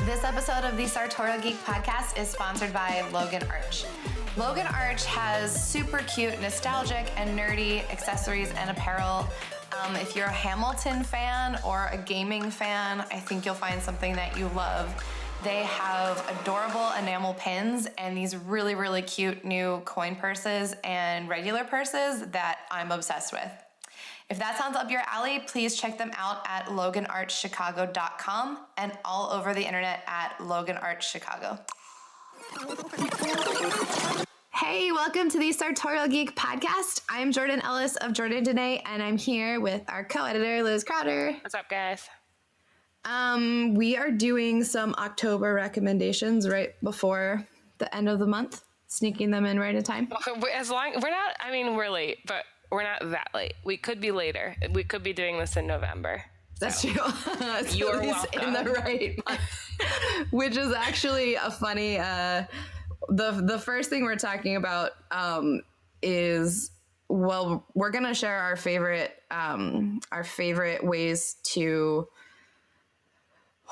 This episode of the Sartorial Geek podcast is sponsored by Logan Arch. Logan Arch has super cute, nostalgic, and nerdy accessories and apparel. If you're a Hamilton fan or a gaming fan, I think you'll find something that you love. They have adorable enamel pins and these really, really cute new coin purses and regular purses that I'm obsessed with. If that sounds up your alley, please check them out at loganarchchicago.com and all over the internet at loganarchchicago. Hey, welcome to the Sartorial Geek podcast. I'm Jordan Ellis of Jordan Dene, and I'm here with our co-editor, Liz Crowder. What's up, guys? We are doing some October recommendations right before the end of the month, sneaking them in right in time. As long we're late, but we're not that late. We could be later. We could be doing this in November. That's true. You're welcome. In the right month, which is actually a funny. The first thing we're talking about is, well, we're gonna share our favorite ways to,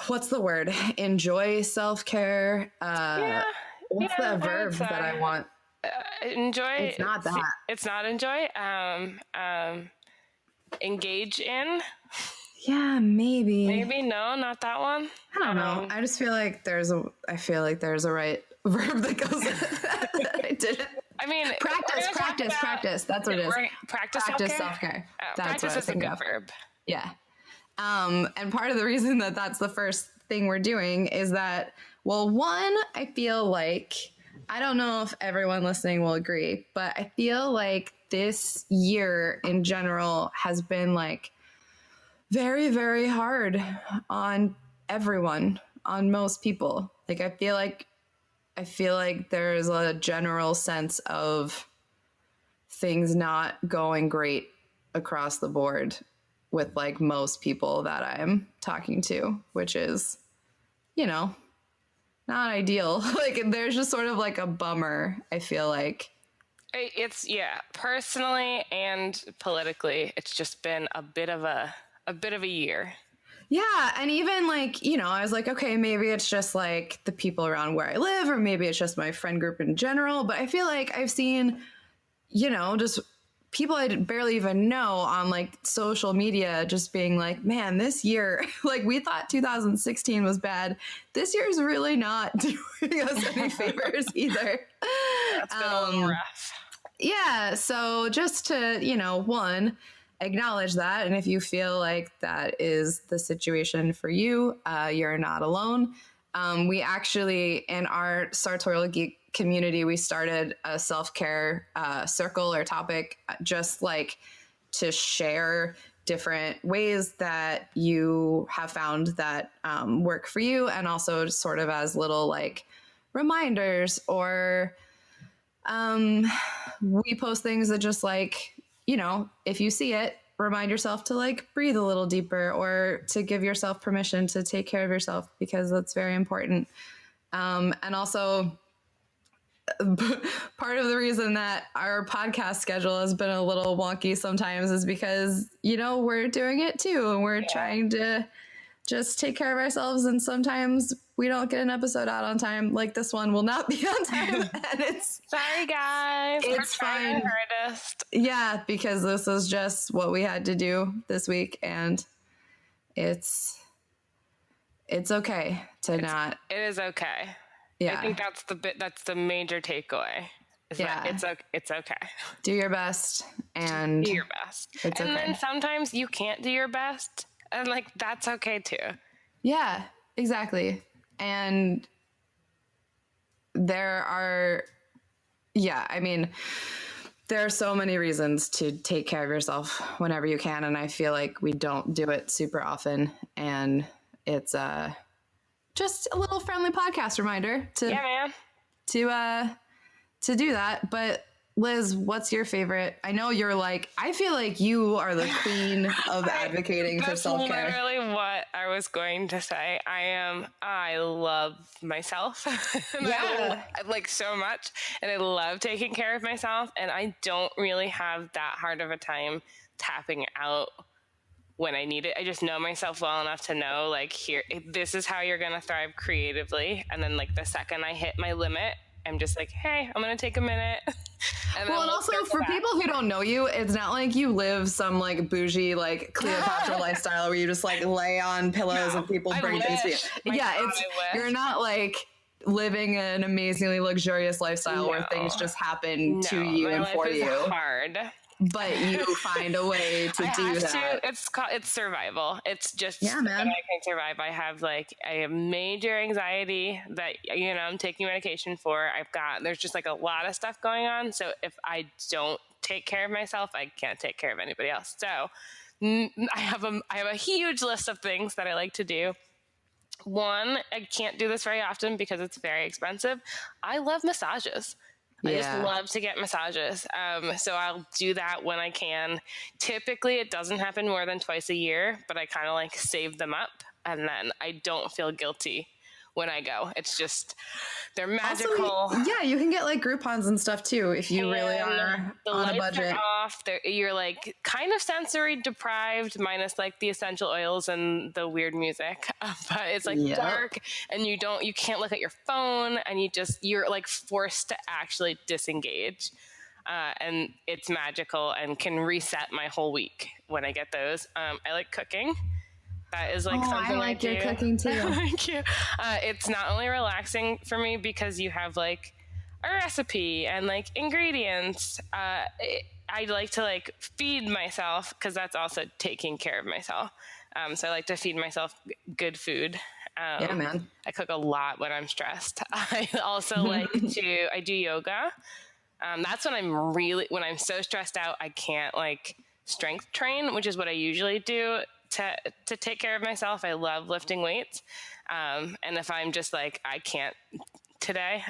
what's the word? Enjoy self-care. What's the verb that I want? Enjoy. It's not that. It's not enjoy. Engage in. Yeah, maybe. Maybe no, not that one. I don't know. I just feel like there's a right verb that goes with that I didn't. I mean, practice. That's what it is. Practice self-care. That's practice is a good verb. Yeah. And part of the reason that that's the first thing we're doing is that, well, one, I feel like, I don't know if everyone listening will agree, but I feel like this year in general has been like very, very hard on everyone, on most people. Like, I feel like there's a general sense of things not going great across the board with like most people that I'm talking to, which is, not ideal. Like, there's just sort of like a bummer, I feel like. It's, personally and politically, it's just been a bit of a year. Yeah. And even like, I was like, okay, maybe it's just like the people around where I live, or maybe it's just my friend group in general. But I feel like I've seen, just people I barely even know on like social media just being like, man, this year, like, we thought 2016 was bad. This year is really not doing us any favors either. That's been a little rough. Yeah. So just to, one, acknowledge that. And if you feel like that is the situation for you, you're not alone. We actually, in our Sartorial Geek community, we started a self-care circle or topic, just like to share different ways that you have found that work for you, and also sort of as little like reminders, or we post things that just like, if you see it, remind yourself to like breathe a little deeper, or to give yourself permission to take care of yourself, because that's very important. And also, part of the reason that our podcast schedule has been a little wonky sometimes is because, we're doing it too, and we're trying to just take care of ourselves. And sometimes we don't get an episode out on time. Like, this one will not be on time. And it's sorry, guys. It's fine. Yeah, because this is just what we had to do this week, and it's okay to not. It is okay. Yeah, I think that's the major takeaway. It's okay. Do your best, and do your best. It's and okay. Then sometimes you can't do your best, and like, that's okay too. Yeah, exactly. And there are so many reasons to take care of yourself whenever you can, and I feel like we don't do it super often, and it's just a little friendly podcast reminder to do that. But Liz, what's your favorite? I know you're like, I feel like you are the queen of advocating for self-care. That's literally what I was going to say. I love myself. I like so much, and I love taking care of myself, and I don't really have that hard of a time tapping out when I need it. I just know myself well enough to know, like, here, this is how you're going to thrive creatively. And then, like, the second I hit my limit, I'm just like, hey, I'm going to take a minute. And also for people who don't know you, it's not like you live some like bougie, like Cleopatra lifestyle where you just like lay on pillows and people bring things to you. You're not like living an amazingly luxurious lifestyle where things just happen to you and for you. Hard. But you find a way to do that. It's survival. It's just man. I can survive. I have major anxiety that, I'm taking medication for. There's just like a lot of stuff going on. So if I don't take care of myself, I can't take care of anybody else. So I have a huge list of things that I like to do. One, I can't do this very often because it's very expensive. I love massages. I just love to get massages. So I'll do that when I can. Typically, it doesn't happen more than twice a year, but I kind of like save them up, and then I don't feel guilty when I go. It's just, they're magical. Also, you can get like Groupons and stuff too if you really are on a budget. Off. You're like kind of sensory deprived, minus like the essential oils and the weird music. But it's like dark, and you can't look at your phone, and you're like forced to actually disengage. And it's magical and can reset my whole week when I get those. I like cooking. That is like something I like your cooking too. Thank you. It's not only relaxing for me because you have like a recipe and like ingredients. I like to like feed myself because that's also taking care of myself. So I like to feed myself good food. Man. I cook a lot when I'm stressed. I also like I do yoga. That's when when I'm so stressed out, I can't like strength train, which is what I usually do. To take care of myself. I love lifting weights. And if I'm just like, I can't today,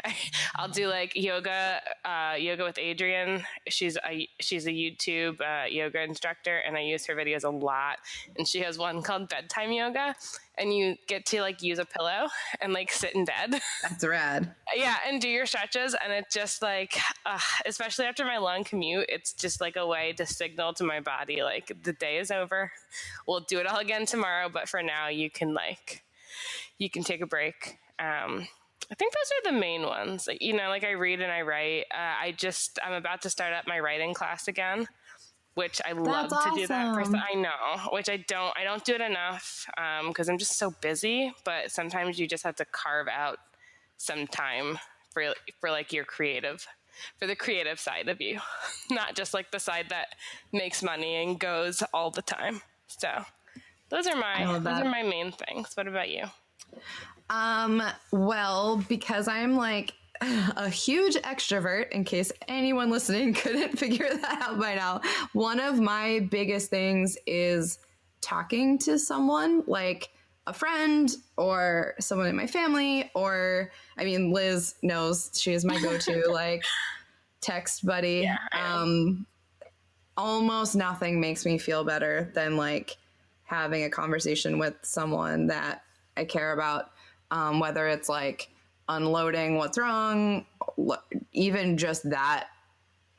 I'll do like yoga with Adrienne. She's a YouTube yoga instructor, and I use her videos a lot. And she has one called bedtime yoga, and you get to like use a pillow and like sit in bed. That's rad. Yeah, and do your stretches, and it's just like, especially after my long commute, it's just like a way to signal to my body like the day is over. We'll do it all again tomorrow, but for now you can take a break. I think those are the main ones. Like, like I read and I write. I'm about to start up my writing class again, which I love to do that. I know, which I don't do it enough because I'm just so busy. But sometimes you just have to carve out some time for like your for the creative side of you, not just like the side that makes money and goes all the time. So those are my main things. What about you? Well, because I'm like a huge extrovert, in case anyone listening couldn't figure that out by now, one of my biggest things is talking to someone, like a friend or someone in my family, or, I mean, Liz knows she is my go-to, like, text buddy. Yeah, almost nothing makes me feel better than, like, having a conversation with someone that I care about. Whether it's like unloading what's wrong, even just that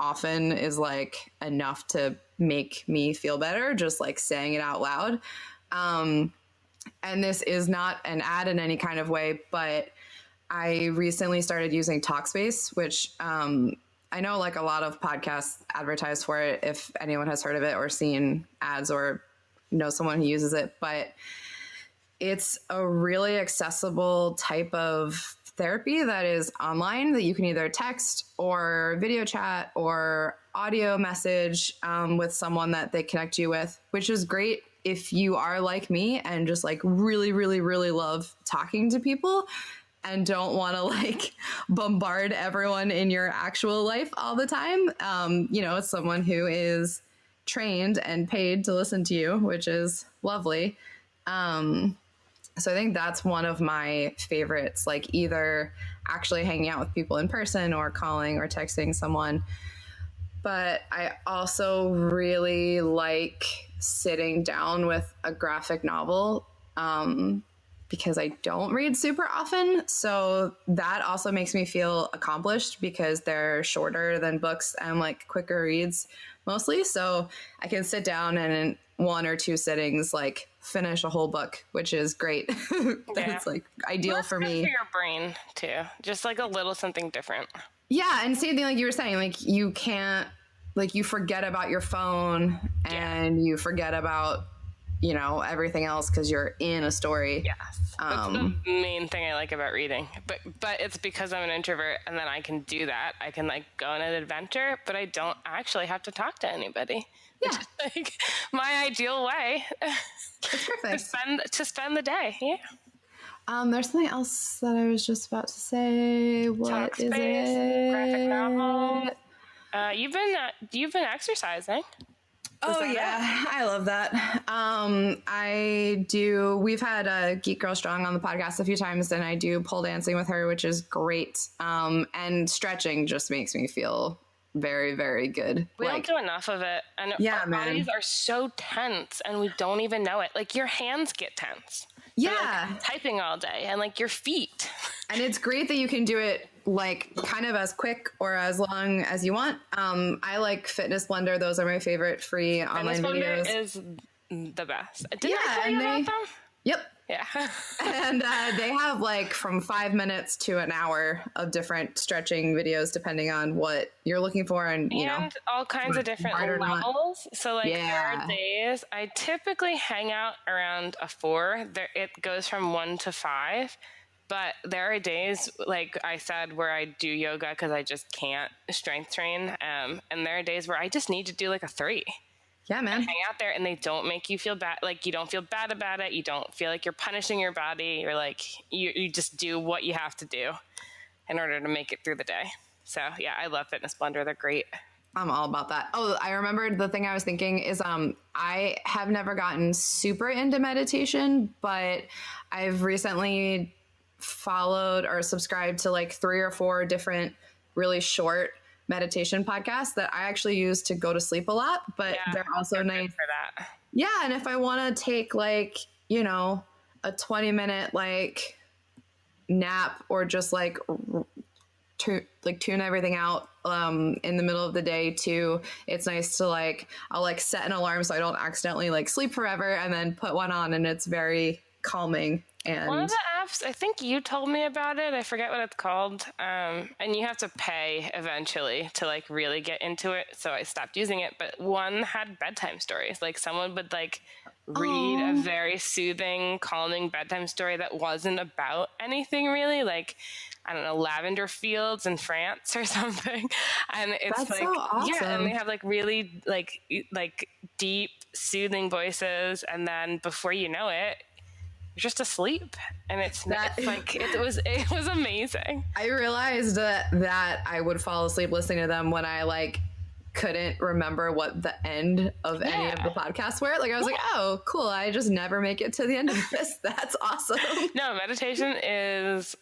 often is like enough to make me feel better, just like saying it out loud. And this is not an ad in any kind of way, but I recently started using Talkspace, which I know like a lot of podcasts advertise for it, if anyone has heard of it or seen ads or know someone who uses it. But it's a really accessible type of therapy that is online that you can either text or video chat or audio message with someone that they connect you with, which is great if you are like me and just like really, really, really love talking to people and don't want to like bombard everyone in your actual life all the time. It's someone who is trained and paid to listen to you, which is lovely. So I think that's one of my favorites, like either actually hanging out with people in person or calling or texting someone. But I also really like sitting down with a graphic novel because I don't read super often. So that also makes me feel accomplished because they're shorter than books and like quicker reads mostly. So I can sit down and 1 or 2 sittings, like finish a whole book, which is great. That's like ideal for me. For your brain too. Just like a little something different. Yeah. And same thing, like you were saying, like you can't, like you forget about your phone and you forget about, you know, everything else because you're in a story. Yes. That's the main thing I like about reading. But it's because I'm an introvert and then I can do that. I can like go on an adventure, but I don't actually have to talk to anybody. Yeah. Which is like my ideal way. It's perfect. to spend the day. Yeah. There's something else that I was just about to say. What is it? Graphic novel. You've been exercising. Oh yeah, I love that. I do. We've had Geek Girl Strong on the podcast a few times, and I do pole dancing with her, which is great. And stretching just makes me feel very, very good. We don't do enough of it, and our bodies are so tense, and we don't even know it. Like your hands get tense. Yeah, like typing all day, and like your feet. And it's great that you can do it like kind of as quick or as long as you want. I like Fitness Blender. Those are my favorite free online videos. Fitness Blender is the best. Didn't I tell you about them? Yep. Yeah. And they have like from 5 minutes to an hour of different stretching videos depending on what you're looking for and you know all kinds of different levels. So like there are days I typically hang out around a 4. It goes from 1 to 5. But there are days, like I said, where I do yoga because I just can't strength train. And there are days where I just need to do like a 3. Yeah, man. And hang out there and they don't make you feel bad. Like you don't feel bad about it. You don't feel like you're punishing your body. You're like, you just do what you have to do in order to make it through the day. So yeah, I love Fitness Blender. They're great. I'm all about that. Oh, I remembered the thing I was thinking is I have never gotten super into meditation, but I've recently followed or subscribed to like 3 or 4 different really short meditation podcasts that I actually use to go to sleep a lot, but they're also nice for that. Yeah. And if I want to take like, you know, a 20-minute like nap or just like tune everything out in the middle of the day too, it's nice to like, I'll like set an alarm so I don't accidentally like sleep forever and then put one on and it's very calming. And one of the apps, I think you told me about it. I forget what it's called. And you have to pay eventually to like really get into it. So I stopped using it. But one had bedtime stories. Like someone would like read a very soothing, calming bedtime story that wasn't about anything really. Like, I don't know, lavender fields in France or something. And it's That's like, so awesome. Yeah, and they have like really like deep, soothing voices. And then before you know it, just asleep, and it's like it was amazing. I realized that I would fall asleep listening to them when I like couldn't remember what the end of any of the podcasts were. Like I was like, oh cool, I just never make it to the end of this. That's awesome. No, meditation is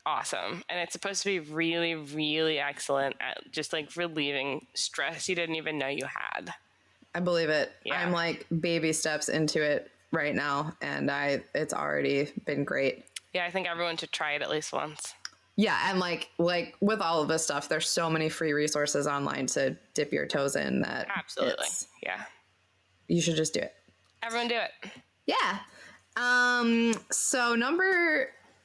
awesome, and it's supposed to be really, really excellent at just like relieving stress you didn't even know you had. I believe it. I'm like baby steps into it right now, and it's already been great. Yeah, I think everyone should try it at least once. Yeah, and like with all of this stuff, there's so many free resources online to dip your toes in that absolutely. Yeah. You should just do it. Everyone do it. Yeah. So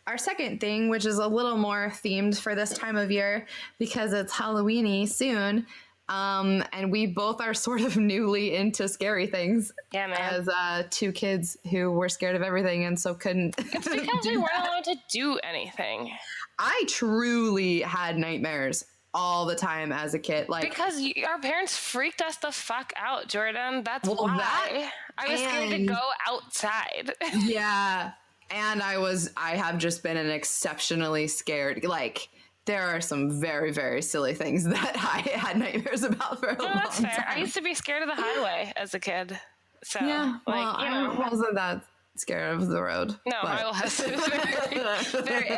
our second thing, which is a little more themed for this time of year because it's Halloween-y soon. And we both are sort of newly into scary things. Yeah, man. As 2 kids who were scared of everything and so couldn't. It's because we weren't allowed to do anything. I truly had nightmares all the time as a kid. Like because our parents freaked us the fuck out, Jordan. That's why. I was scared to go outside. Yeah. And I have just been an exceptionally scared, like, there are some very, very silly things that I had nightmares about for a long that's fair. time. I used to be scared of the highway as a kid. So, yeah, well, I wasn't that scared of the road. No, I was.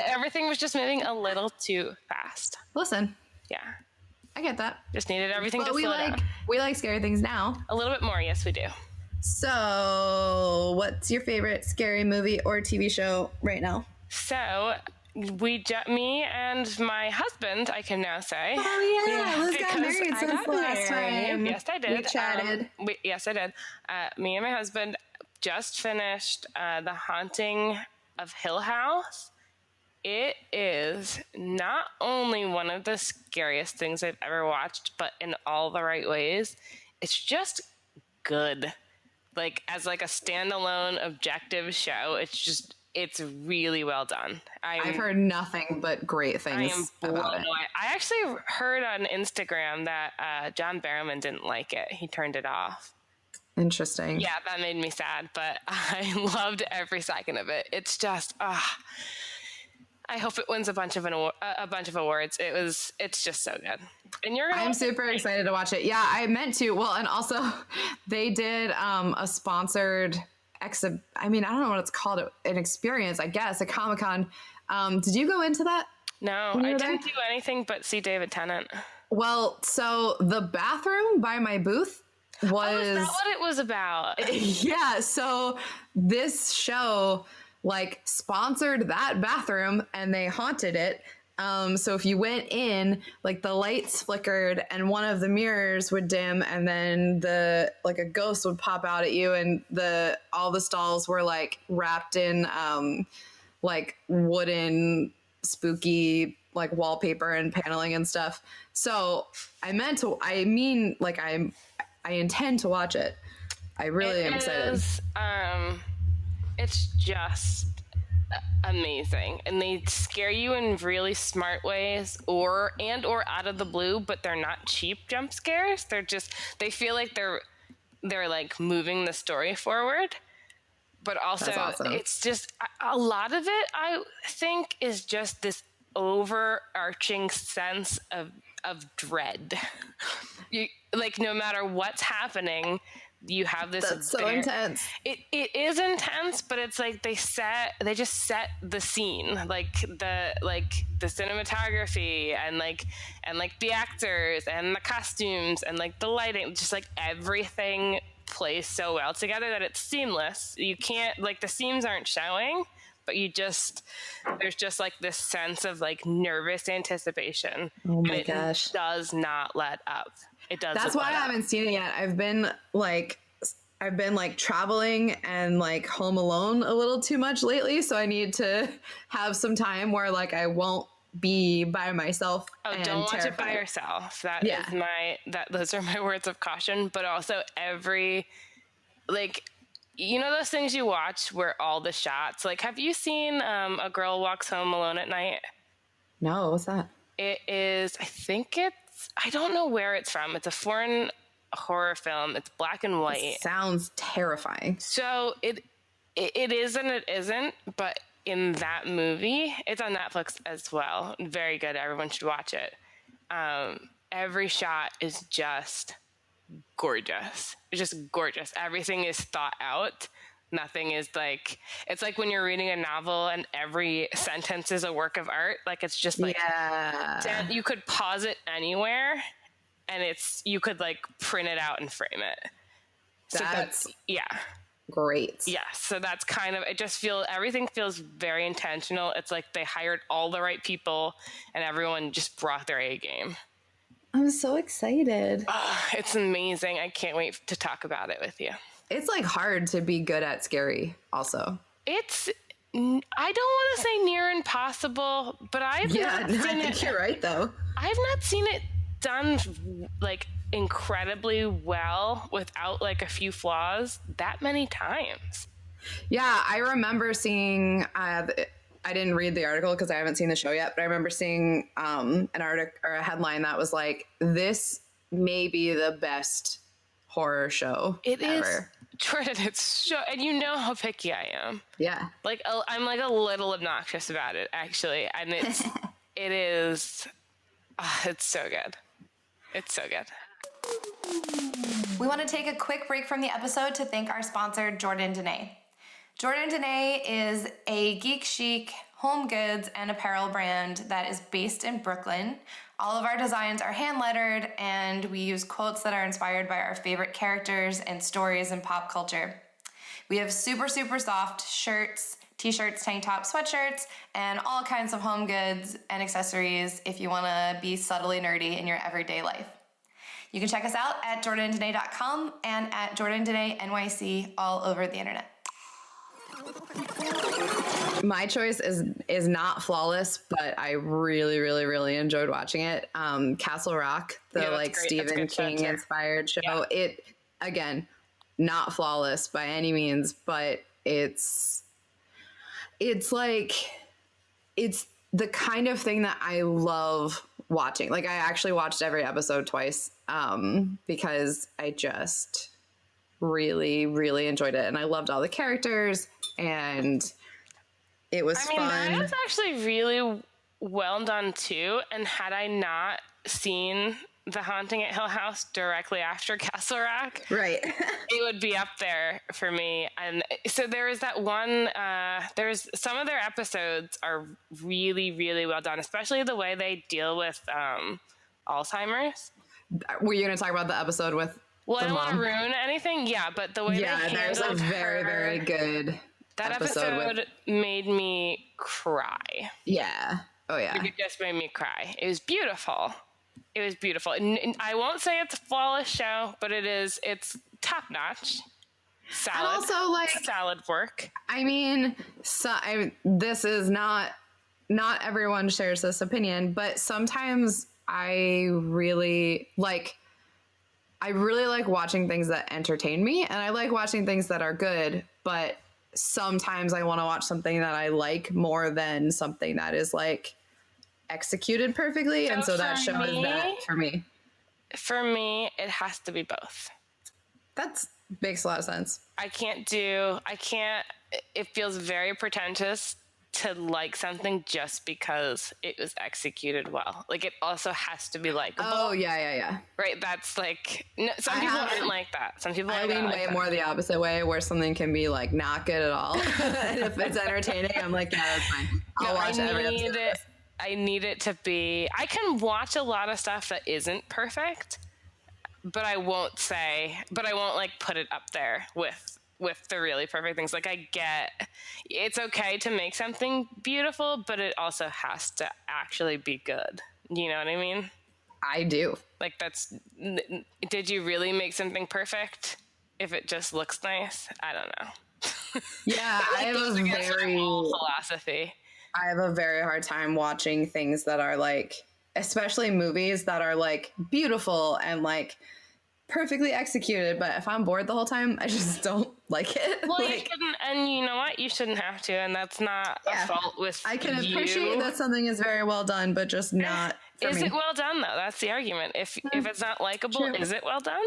Everything was just moving a little too fast. Listen. Yeah. I get that. Just needed everything to slow down. We like scary things now. A little bit more, yes, we do. So, what's your favorite scary movie or TV show right now? So, me and my husband, I can now say. Oh yeah, Liz got because married I since got the last married. time. Yes, I did. We chatted. Yes, I did. Me and my husband just finished The Haunting of Hill House. It is not only one of the scariest things I've ever watched, but in all the right ways. It's just good. Like, as like a standalone objective show, it's really well done. I've heard nothing but great things. I am blown about it. away. I actually heard on Instagram that John Barrowman didn't like it. He turned it off. Interesting. Yeah, that made me sad, but I loved every second of it. It's just, I hope it wins a bunch of awards. It's just so good. And I'm super excited to watch it. Yeah, I meant to. Well, and also they did a sponsored I mean, I don't know what it's called, an experience, I guess, a Comic-Con. Did you go into that? No, I didn't do anything but see David Tennant. Well, so the bathroom by my booth was... is that what it was about? Yeah, so this show like sponsored that bathroom and they haunted it. So if you went in, like the lights flickered and one of the mirrors would dim and then a ghost would pop out at you, and all the stalls were like wrapped in like wooden spooky like wallpaper and paneling and stuff. So I intend to watch it. I really am excited. It's just amazing, and they scare you in really smart ways, or out of the blue, but they're not cheap jump scares. They feel like they're like moving the story forward, but also awesome. It's just a lot of it, I think, is just this overarching sense of dread. You, like, no matter what's happening, you have this. That's so intense. It is intense, but it's like they just set the scene, like the cinematography and the actors and the costumes and like the lighting, just like everything plays so well together that it's seamless. You can't, like, the seams aren't showing, but there's just like this sense of like nervous anticipation. Oh my gosh. It does not let up. It does. That's why I haven't seen it yet. I've been like traveling and like home alone a little too much lately. So I need to have some time where like I won't be by myself. Oh, and don't watch terrified. it by yourself. Those are my words of caution. But also those things you watch where all the shots, like, have you seen A Girl Walks Home Alone at Night? No, what's that? It is, I don't know where it's from. It's a foreign horror film. It's black and white. It sounds terrifying. So it is and it isn't, but in that movie, it's on Netflix as well. Very good. Everyone should watch it. Every shot is just gorgeous. It's just gorgeous. Everything is thought out. Nothing is like, it's like when you're reading a novel and every sentence is a work of art. Like, it's just like, you could pause it anywhere and you could like print it out and frame it. That's great. Yeah. So that's kind of, everything feels very intentional. It's like they hired all the right people and everyone just brought their A game. I'm so excited. It's amazing. I can't wait to talk about it with you. It's like hard to be good at scary also. I don't want to say near impossible, but I think you're right though. I've not seen it done like incredibly well without like a few flaws that many times. Yeah, I remember seeing, I didn't read the article because I haven't seen the show yet, but I remember seeing an article or a headline that was like, this may be the best horror show ever. Jordan, it's so, and you know how picky I am. Yeah. Like, I'm like a little obnoxious about it, actually. And it's so good. It's so good. We want to take a quick break from the episode to thank our sponsor, Jordan Dene. Jordan Dene is a geek chic home goods and apparel brand that is based in Brooklyn. All of our designs are hand lettered, and we use quotes that are inspired by our favorite characters and stories in pop culture. We have super, super soft shirts, t-shirts, tank tops, sweatshirts, and all kinds of home goods and accessories if you want to be subtly nerdy in your everyday life. You can check us out at JordanDenae.com and at JordanDenae NYC all over the internet. My choice is not flawless, but I really, really, really enjoyed watching it. Castle Rock, the like Stephen King inspired show. Yeah. It, again, not flawless by any means, but it's like, it's the kind of thing that I love watching. Like, I actually watched every episode twice because I just really, really enjoyed it. And I loved all the characters, and it was fun. That was actually really well done too. And had I not seen The Haunting at Hill House directly after Castle Rock, right, it would be up there for me. And so there is that one. There's some of their episodes are really, really well done, especially the way they deal with Alzheimer's. Were you going to talk about the episode with? Well, I don't want to ruin anything. Yeah, but the way they there's a very, very good. That episode made me cry. Yeah. Oh, yeah. It just made me cry. It was beautiful. It was beautiful. And I won't say it's a flawless show, but it's top notch. Salad. And also, like, salad work. I mean, this is not everyone shares this opinion, but sometimes I really like watching things that entertain me, and I like watching things that are good, but sometimes I want to watch something that I like more than something that is like executed perfectly. And so that show is that for me. For me, it has to be both. That makes a lot of sense. It feels very pretentious to like something just because it was executed well. Like, it also has to be likable. Oh, yeah. Right? That's like, some people aren't like that. Some people I mean way more the opposite way, where something can be like not good at all. And if it's entertaining, I'm like, yeah, that's fine. I'll watch every episode. I need it to be, I can watch a lot of stuff that isn't perfect, but I won't like put it up there with the really perfect things. Like, I get it's okay to make something beautiful, but it also has to actually be good. You know what I mean? I do. Like, did you really make something perfect if it just looks nice? I don't know. Yeah, I have a very philosophy. I have a very hard time watching things that are like, especially movies that are like beautiful and like perfectly executed, but if I'm bored the whole time, I just don't like it. Well, like, you shouldn't, and you know what? You shouldn't have to, and that's not a fault with I can you. appreciate that something is very well done, but just not for Is me. it well done, though? That's the argument. If it's not likable, True. Is it well done?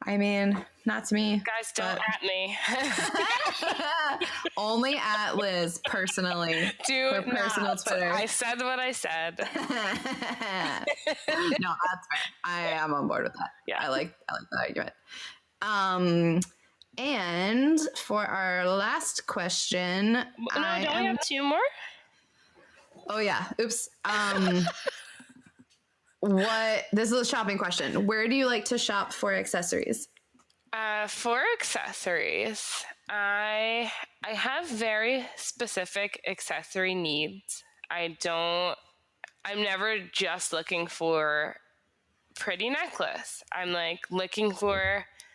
I mean, not to me. Guys, don't at me. Only at Liz, personally. Do personal Twitter. I said what I said. No, that's fair. I am on board with that. Yeah. I like that argument. And for our last question, don't we have two more? Oh yeah. Oops. This is a shopping question. Where do you like to shop for accessories? For accessories, I have very specific accessory needs. I'm never just looking for pretty necklace. I'm like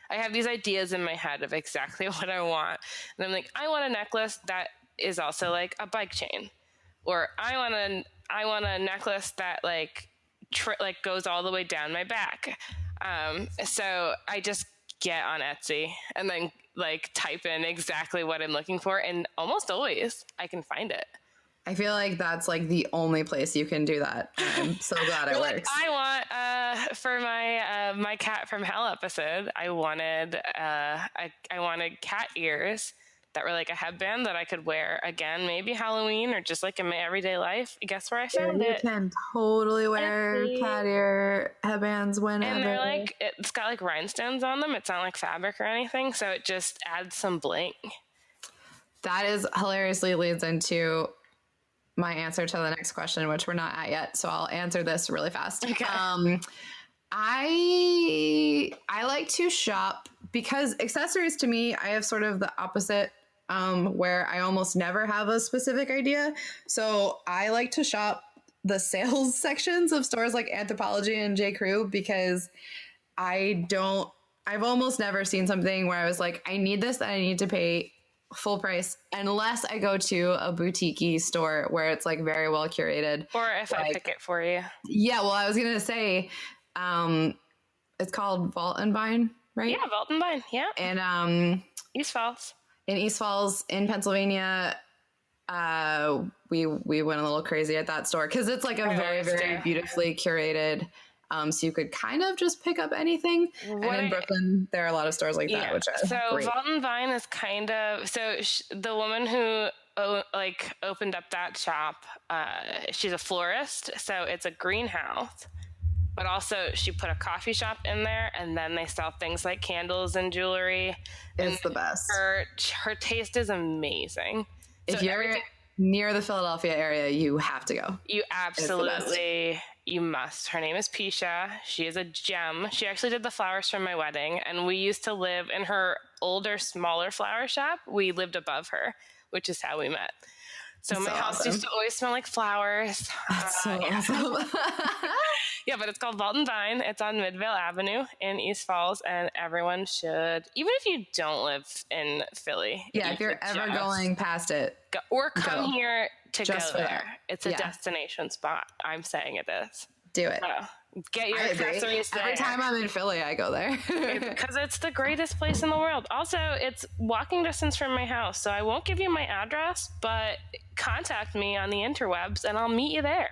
I have these ideas in my head of exactly what I want. And I'm like, I want a necklace that is also like a bike chain, or I want a necklace that like goes all the way down my back. So I just get on Etsy and then like type in exactly what I'm looking for, and almost always I can find it. I feel like that's like the only place you can do that. I'm so glad it works. I want for my Cat from Hell episode, I wanted cat ears that were like a headband that I could wear again, maybe Halloween or just like in my everyday life. Guess where I found it? You can totally wear cat ear headbands whenever. And they're like, it's got like rhinestones on them. It's not like fabric or anything, so it just adds some bling. That is hilariously leads into my answer to the next question, which we're not at yet. So I'll answer this really fast. Okay. I like to shop because accessories to me, I have sort of the opposite where I almost never have a specific idea. So I like to shop the sales sections of stores like Anthropologie and J. Crew because I've almost never seen something where I was like, I need this and I need to pay full price unless I go to a boutique store where it's like very well curated. Or if I pick it for you. Yeah, well, I was going to say, it's called Vault and Vine, right? Yeah, Vault and Vine. Yeah. And East Falls. In East Falls in Pennsylvania, we went a little crazy at that store because it's like a very, very beautifully curated. So you could kind of just pick up anything. And in Brooklyn, there are a lot of stores like that, which are great. Vault and Vine is kind of the woman who opened up that shop. She's a florist, so it's a greenhouse. But also, she put a coffee shop in there, and then they sell things like candles and jewelry. It's the best. Her taste is amazing. If you're near the Philadelphia area, you have to go. You absolutely, you must. Her name is Pisha. She is a gem. She actually did the flowers for my wedding, and we used to live in her older, smaller flower shop. We lived above her, which is how we met. So my house used to always smell like flowers. That's so awesome. Yeah, but it's called Vault and Vine. It's on Midvale Avenue in East Falls, and everyone should, even if you don't live in Philly. Yeah, if you're ever going past it. Come here to just go there. It's a destination spot. I'm saying it is. Do it. Get your accessories there. Every time I'm in Philly, I go there. Because it's the greatest place in the world. Also, it's walking distance from my house, so I won't give you my address, but contact me on the interwebs, and I'll meet you there.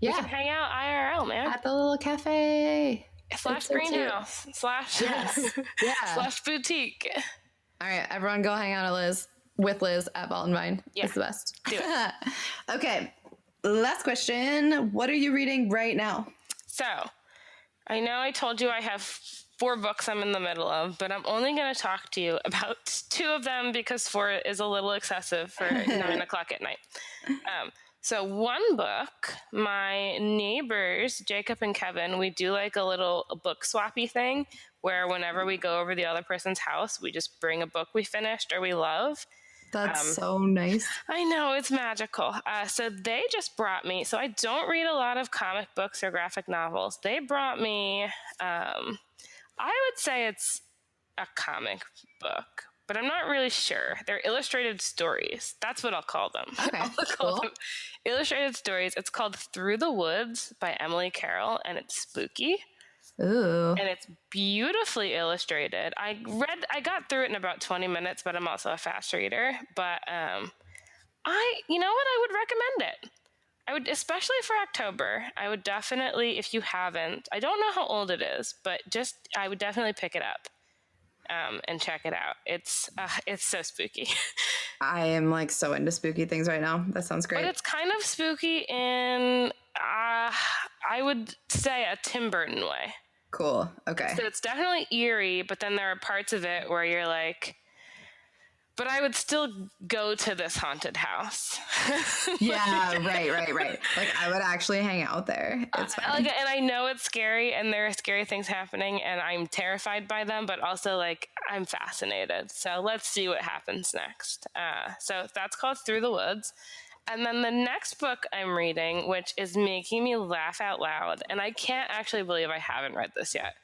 Yeah. We can hang out IRL, man. At the little cafe. / greenhouse. / boutique. All right, everyone go hang out with Liz at Vault and Vine. Yeah. It's the best. Do it. Okay, last question. What are you reading right now? So, I know I told you I have 4 books I'm in the middle of, but I'm only going to talk to you about 2 of them because 4 is a little excessive for 9 o'clock at night. So one book, my neighbors, Jacob and Kevin, we do like a little book swappy thing where whenever we go over the other person's house, we just bring a book we finished or we love. That's so nice. I know, it's magical. So they just brought me, so I don't read a lot of comic books or graphic novels. They brought me, I would say it's a comic book, but I'm not really sure. They're illustrated stories. That's what I'll call them. Okay, call them illustrated stories. It's called Through the Woods by Emily Carroll, and it's spooky. Ooh. And it's beautifully illustrated. I got through it in about 20 minutes, but I'm also a fast reader. But you know what? I would recommend it. I would, especially for October, I would definitely, if you haven't, I don't know how old it is, but I would definitely pick it up and check it out. It's so spooky. I am like so into spooky things right now. That sounds great. But it's kind of spooky in, I would say, a Tim Burton way. Cool. Okay. So it's definitely eerie, but then there are parts of it where you're like, but I would still go to this haunted house. Yeah, right. Like I would actually hang out there. It's fine. And I know it's scary and there are scary things happening and I'm terrified by them, but also like I'm fascinated. So let's see what happens next. So that's called Through the Woods. And then the next book I'm reading, which is making me laugh out loud, and I can't actually believe I haven't read this yet,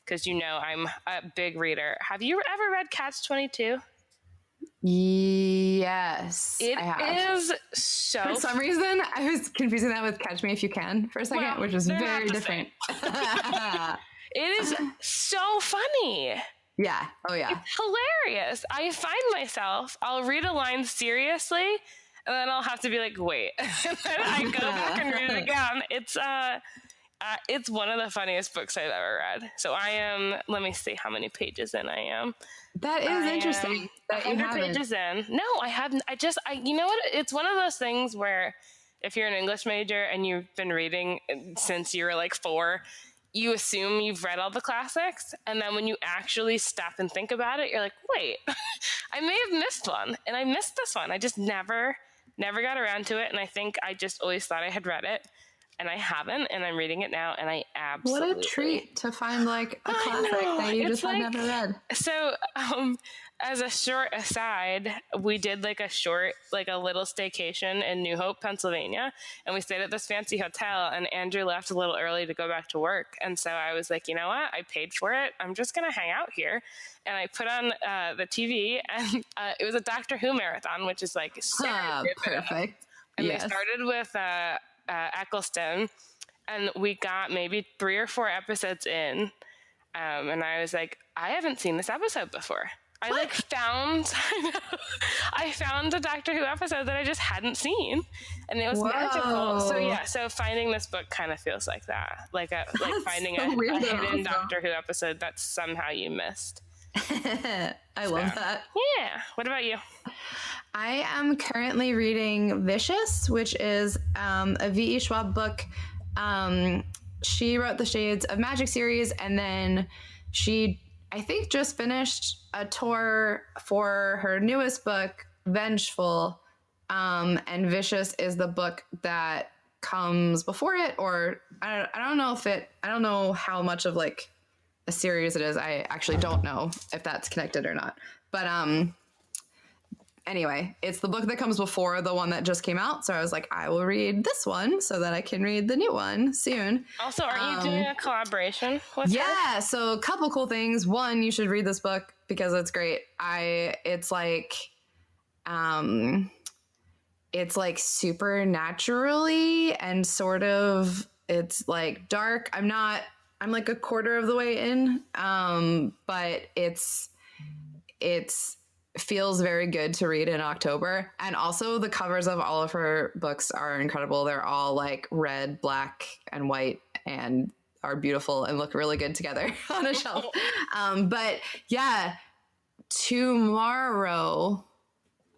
because you know I'm a big reader. Have you ever read Catch-22? Yes, I have. Is so... For some reason, I was confusing that with Catch Me If You Can for a second, which is very different. It is so funny. Yeah. Oh, yeah. It's hilarious. I find myself, I'll read a line seriously, and then I'll have to be like, wait. And then I go back and read it again. It's one of the funniest books I've ever read. So I am, let me see how many pages in I am. That is interesting. That 100 pages in. No, I haven't. You know what? It's one of those things where if you're an English major and you've been reading since you were like 4, you assume you've read all the classics. And then when you actually stop and think about it, you're like, wait, I may have missed one. And I missed this one. I just never got around to it. And I think I just always thought I had read it. and I haven't, and I'm reading it now, and I absolutely... What a treat to find like a classic that you just had never read. So, as a short aside, we did like a little staycation in New Hope, Pennsylvania, and we stayed at this fancy hotel, and Andrew left a little early to go back to work. And so I was like, you know what? I paid for it. I'm just going to hang out here. And I put on the TV, and it was a Doctor Who marathon, which is like perfect. And they started with Eccleston, and we got maybe 3 or 4 episodes in, and I was like, I haven't seen this episode before. I found a Doctor Who episode that I just hadn't seen, and it was magical. So finding this book kind of feels like that, like finding a hidden Doctor Who episode that somehow you missed. I love that. Yeah. What about you? I am currently reading Vicious, which is a V.E. Schwab book. She wrote the Shades of Magic series, and then she, I think, just finished a tour for her newest book, Vengeful. And Vicious is the book that comes before it, or I don't know how much of like a series it is. I actually don't know if that's connected or not. But anyway, it's the book that comes before the one that just came out. So I was like, I will read this one so that I can read the new one soon. Also, aren't you doing a collaboration with her? Yeah, so a couple cool things. One, you should read this book because it's great. It's like supernaturally and sort of, it's like dark. I'm like a quarter of the way in, but it's feels very good to read in October. And also the covers of all of her books are incredible. They're all like red, black, and white and are beautiful and look really good together on a shelf. But yeah, tomorrow,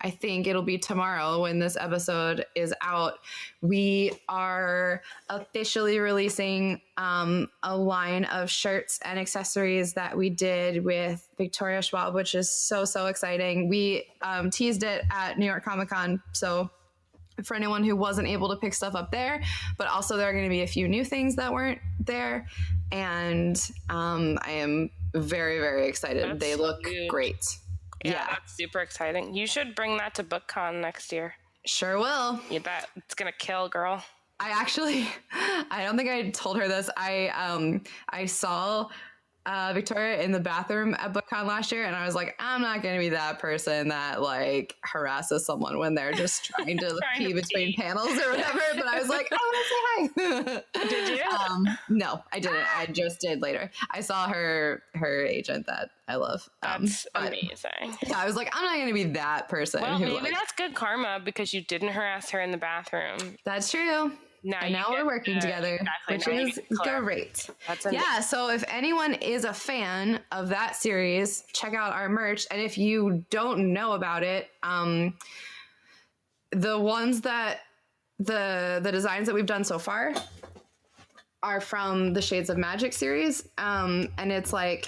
I think it'll be tomorrow when this episode is out, we are officially releasing a line of shirts and accessories that we did with Victoria Schwab, which is so exciting. We teased it at New York Comic Con, so for anyone who wasn't able to pick stuff up there, but also there are going to be a few new things that weren't there, and I am very, very excited. They look great. Yeah, that's super exciting. You should bring that to BookCon next year. Sure will. You bet. It's going to kill, girl. I don't think I told her this. I saw Victoria in the bathroom at BookCon last year, and I was like, I'm not going to be that person that like harasses someone when they're just trying to pee between panels or whatever. But I was like, oh, let's say hi. Did you? No, I didn't. I just did later. I saw her agent that I love. That's amazing. Yeah, I was like, I'm not going to be that person. Well, who, maybe that's good karma because you didn't harass her in the bathroom. That's true. Now we're working together, which is great. Yeah, so if anyone is a fan of that series, check out our merch. And if you don't know about it, the ones that the designs that we've done so far are from the Shades of Magic series. And it's like,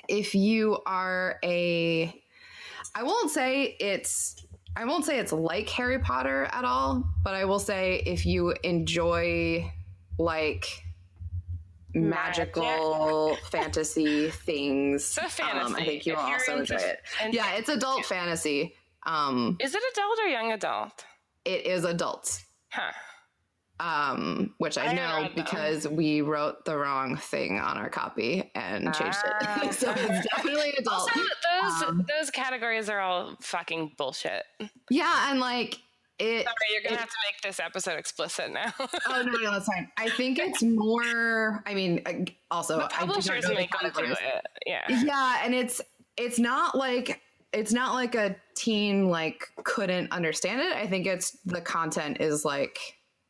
if you are I won't say it's like Harry Potter at all, but I will say if you enjoy like magical fantasy things, so fantasy. I think you will also enjoy it. Yeah, it's adult fantasy. Is it adult or young adult? It is adult. Huh. Which I know because we wrote the wrong thing on our copy and changed it. So it's definitely adult. Also, those categories are all fucking bullshit. Yeah, and like it. Sorry, you're gonna have to make this episode explicit now. Oh no, that's fine. I think it's more. I mean, also the publishers make them do it. Yeah. Yeah, and it's not like a teen like couldn't understand it. I think it's the content is like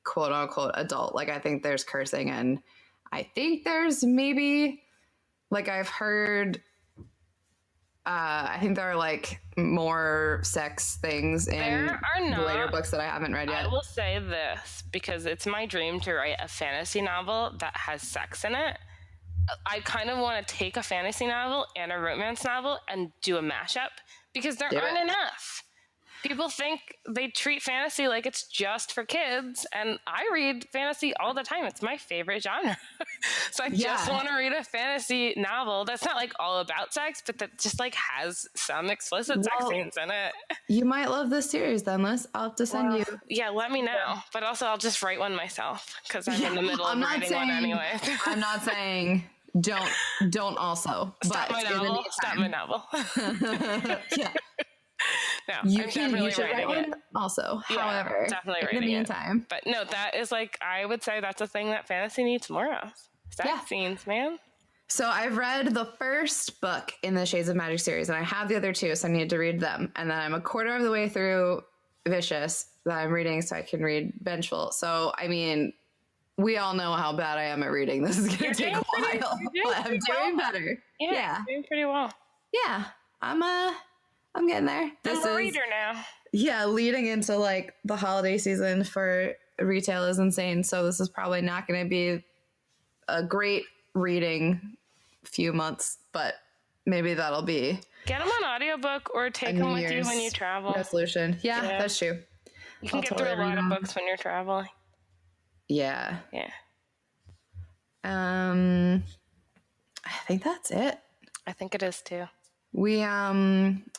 quote unquote adult. Like I think there's cursing, and I think there's maybe like I've heard I think there are like more sex things in the later books that I haven't read yet. I will say this because it's my dream to write a fantasy novel that has sex in it. I kind of want to take a fantasy novel and a romance novel and do a mashup because there aren't enough. People think they treat fantasy like it's just for kids, and I read fantasy all the time. It's my favorite genre. So I just want to read a fantasy novel that's not like all about sex, but that just like has some explicit sex scenes in it. You might love this series then, Liz. I'll have to send you. Yeah, let me know. But also I'll just write one myself because I'm in the middle of writing one anyway. I'm not saying don't also. Stop my novel. Stop my novel. Yeah. No, you I'm can. definitely You should writing write it. one also. Yeah, however, definitely in the meantime, but no, that is like I would say that's a thing that fantasy needs more of. Sex scenes, man. So I've read the first book in the Shades of Magic series, and I have the other two, so I need to read them. And then I'm a quarter of the way through Vicious that I'm reading, so I can read Vengeful. So I mean, we all know how bad I am at reading. This is going to take a while, but I'm doing better. Yeah, doing pretty well. Yeah, I'm getting there. I'm a reader now. Yeah, leading into like the holiday season for retail is insane. So this is probably not going to be a great reading few months, but maybe that'll be. Get them on audiobook or take them with you when you travel. Resolution. Yeah, that's true. You can get through a lot of books when you're traveling. Yeah. Yeah. I think that's it. I think it is too. We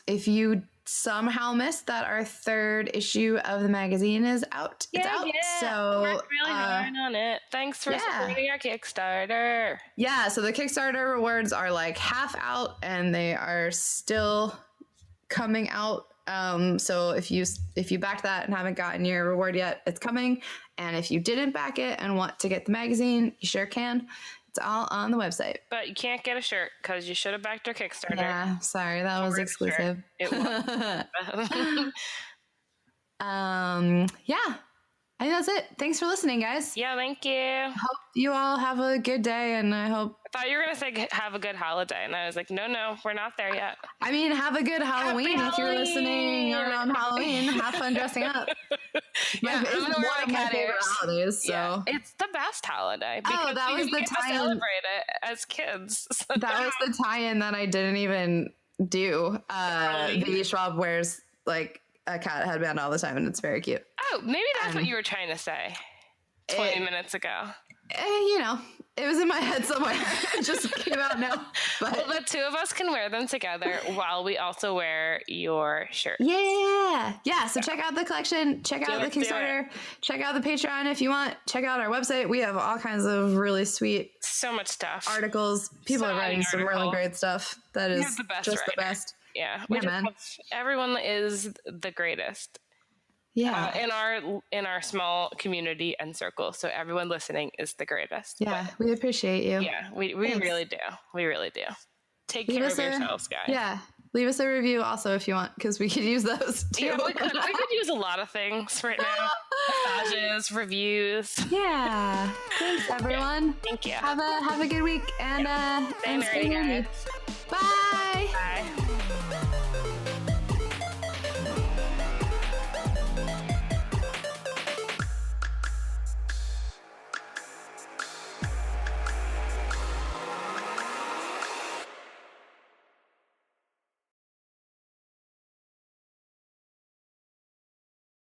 if you somehow missed that, our third issue of the magazine is out. It's out. So worked really hard on it. Thanks for supporting our Kickstarter. Yeah, so the Kickstarter rewards are like half out and they are still coming out. So if you backed that and haven't gotten your reward yet, it's coming. And if you didn't back it and want to get the magazine, you sure can. It's all on the website. But you can't get a shirt because you should have backed our Kickstarter. Yeah, sorry, that was exclusive. It was. Yeah, I think that's it. Thanks for listening, guys. Yeah, thank you. Hope you all have a good day, and I hope. I thought you were gonna say have a good holiday, and I was like, no, we're not there yet. I mean, have a good Halloween if you're listening around Halloween. Have fun dressing up. It's one of my favorite holidays. So it's the best holiday. Oh, that was the tie-in. Celebrate it as kids. So that was the tie-in that I didn't even do. V. Schwab wears like a cat headband all the time, and it's very cute. Oh, maybe that's what you were trying to say 20 minutes ago. You know, it was in my head somewhere. It just came out now. But well, the two of us can wear them together while we also wear your shirt. Yeah. So check out the collection. Check out the Kickstarter. Check out the Patreon if you want. Check out our website. We have all kinds of really sweet, so much stuff. Articles. People are writing some really great stuff. That is the best. Yeah, man. Everyone is the greatest. Yeah, in our small community and circle. So everyone listening is the greatest. Yeah, we appreciate you. Yeah, we really do. We really do. Take care of yourselves, guys. Yeah, leave us a review also if you want, because we could use those too. Yeah, we could use a lot of things right now. Massages, reviews. Yeah. Thanks, everyone. Thank you. Have a good week and stay nerdy, guys. Bye.